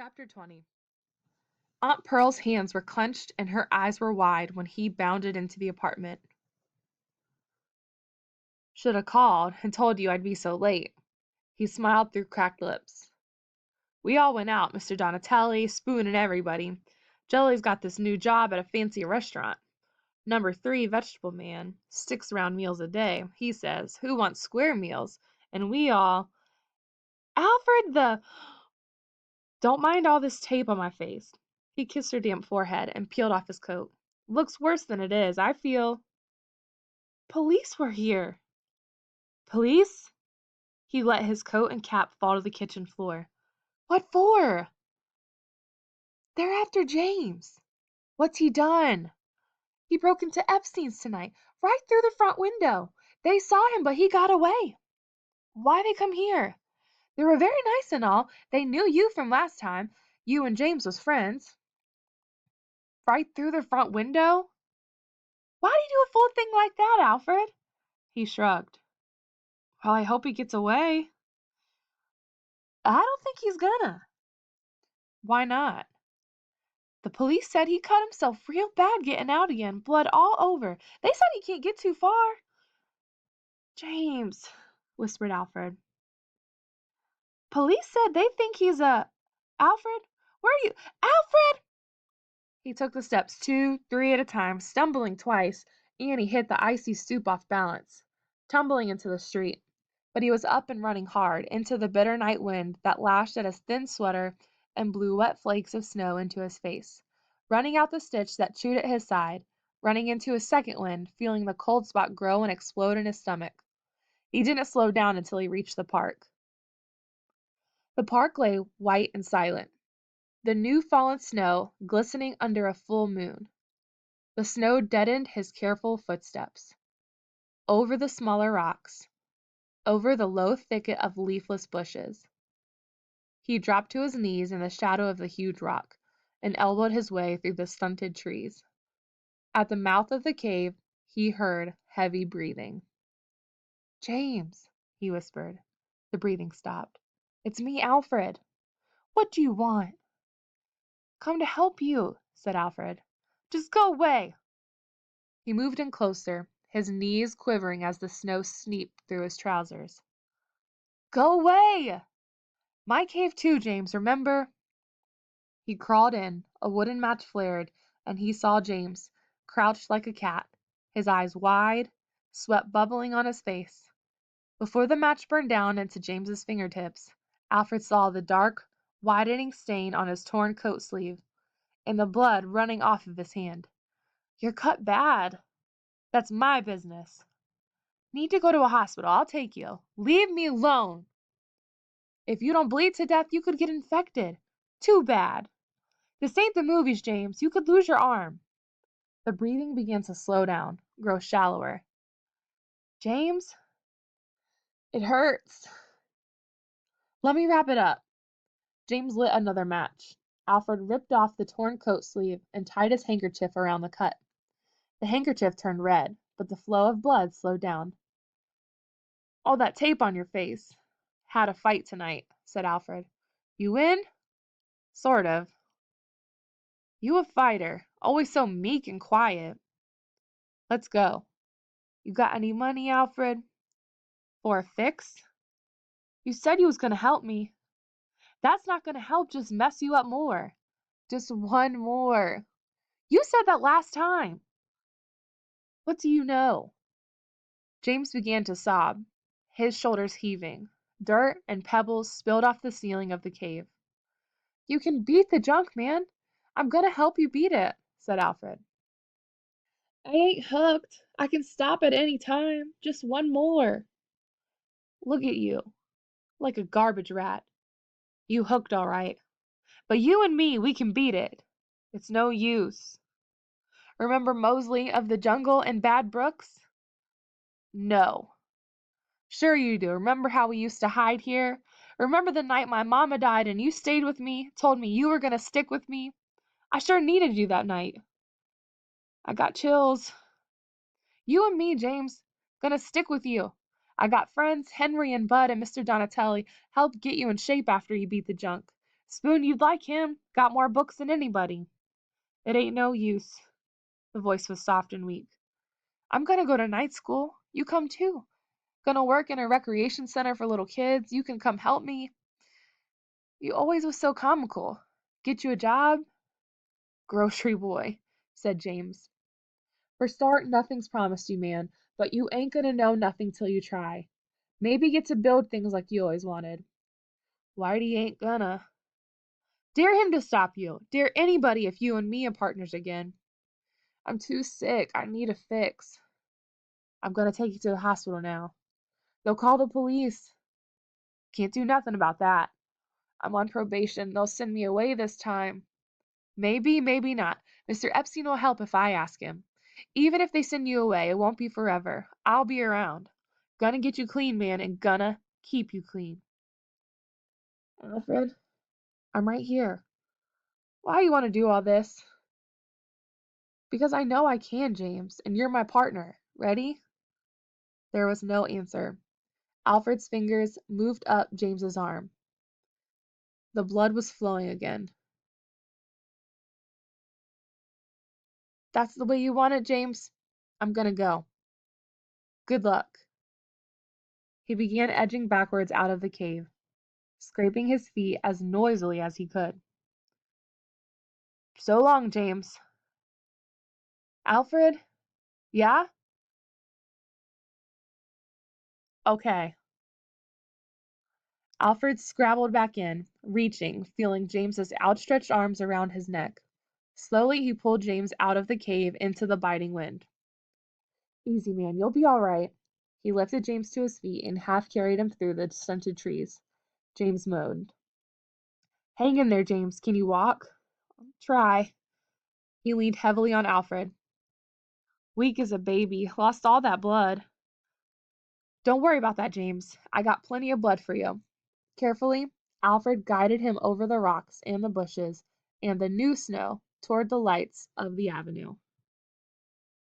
Chapter 20. Aunt Pearl's hands were clenched and her eyes were wide when he bounded into the apartment. Should have called and told you I'd be so late. He smiled through cracked lips. We all went out, Mr. Donatelli, Spoon, and everybody. Jelly's got this new job at a fancy restaurant. Number 3 vegetable man, 6 round meals a day, he says. Who wants square meals? And we all... Alfred the... Don't mind all this tape on my face. He kissed her damp forehead and peeled off his coat. Looks worse than it is. I feel... Police were here. Police? He let his coat and cap fall to the kitchen floor. What for? They're after James. What's he done? He broke into Epstein's tonight, right through the front window. They saw him, but he got away. Why they come here? They were very nice and all. They knew you from last time. You and James was friends. Right through the front window? Why'd he do a fool thing like that, Alfred? He shrugged. Well, I hope he gets away. I don't think he's gonna. Why not? The police said he cut himself real bad getting out again, blood all over. They said he can't get too far. James, whispered Alfred. Police said they think he's a... Alfred? Where are you? Alfred! He took the steps 2, 3 at a time, stumbling twice, and he hit the icy stoop off balance, tumbling into the street. But he was up and running hard, into the bitter night wind that lashed at his thin sweater and blew wet flakes of snow into his face, running out the stitch that chewed at his side, running into a second wind, feeling the cold spot grow and explode in his stomach. He didn't slow down until he reached the park. The park lay white and silent, the new-fallen snow glistening under a full moon. The snow deadened his careful footsteps. Over the smaller rocks, over the low thicket of leafless bushes. He dropped to his knees in the shadow of the huge rock and elbowed his way through the stunted trees. At the mouth of the cave, he heard heavy breathing. James, he whispered. The breathing stopped. It's me, Alfred. What do you want? Come to help you, said Alfred. Just go away. He moved in closer, his knees quivering as the snow sneaked through his trousers. Go away! My cave too, James, remember? He crawled in, a wooden match flared, and he saw James, crouched like a cat, his eyes wide, sweat bubbling on his face. Before the match burned down into James's fingertips, Alfred saw the dark, widening stain on his torn coat sleeve, and the blood running off of his hand. You're cut bad. That's my business. Need to go to a hospital. I'll take you. Leave me alone. If you don't bleed to death, you could get infected. Too bad. This ain't the movies, James. You could lose your arm. The breathing began to slow down, grow shallower. James, it hurts. Let me wrap it up. James lit another match. Alfred ripped off the torn coat sleeve and tied his handkerchief around the cut. The handkerchief turned red, but the flow of blood slowed down. All that tape on your face. Had a fight tonight, said Alfred. You win? Sort of. You a fighter, always so meek and quiet. Let's go. You got any money, Alfred? For a fix? You said you was going to help me. That's not going to help, just mess you up more. Just one more. You said that last time. What do you know? James began to sob, his shoulders heaving. Dirt and pebbles spilled off the ceiling of the cave. You can beat the junk, man. I'm going to help you beat it, said Alfred. I ain't hooked. I can stop at any time. Just one more. Look at you, like a garbage rat. You hooked all right. But you and me, we can beat it. It's no use. Remember Mosley of the Jungle and Bad Brooks? No. Sure you do. Remember how we used to hide here? Remember the night my mama died and you stayed with me, told me you were going to stick with me? I sure needed you that night. I got chills. You and me, James, gonna stick with you. I got friends, Henry and Bud and Mr. Donatelli, helped get you in shape after you beat the junk. Spoon, you'd like him. Got more books than anybody. It ain't no use. The voice was soft and weak. I'm gonna go to night school. You come too. Gonna work in a recreation center for little kids. You can come help me. You always was so comical. Get you a job? Grocery boy, said James. For start, nothing's promised you, man, but you ain't gonna know nothing till you try. Maybe get to build things like you always wanted. Whitey ain't gonna. Dare him to stop you. Dare anybody if you and me are partners again. I'm too sick. I need a fix. I'm gonna take you to the hospital now. They'll call the police. Can't do nothing about that. I'm on probation. They'll send me away this time. Maybe, maybe not. Mr. Epstein will help if I ask him. Even if they send you away, it won't be forever. I'll be around. Gonna get you clean, man, and gonna keep you clean. Alfred, I'm right here. Why you want to do all this? Because I know I can, James, and you're my partner. Ready? There was no answer. Alfred's fingers moved up James's arm. The blood was flowing again. That's the way you want it, James? I'm gonna go. Good luck. He began edging backwards out of the cave, scraping his feet as noisily as he could. So long, James. Alfred? Yeah? Okay. Alfred scrabbled back in, reaching, feeling James's outstretched arms around his neck. Slowly he pulled James out of the cave into the biting wind. Easy, man, you'll be all right. He lifted James to his feet and half carried him through the stunted trees. James moaned. Hang in there, James. Can you walk? Try. He leaned heavily on Alfred. Weak as a baby. Lost all that blood. Don't worry about that, James. I got plenty of blood for you. Carefully, Alfred guided him over the rocks and the bushes and the new snow toward the lights of the avenue.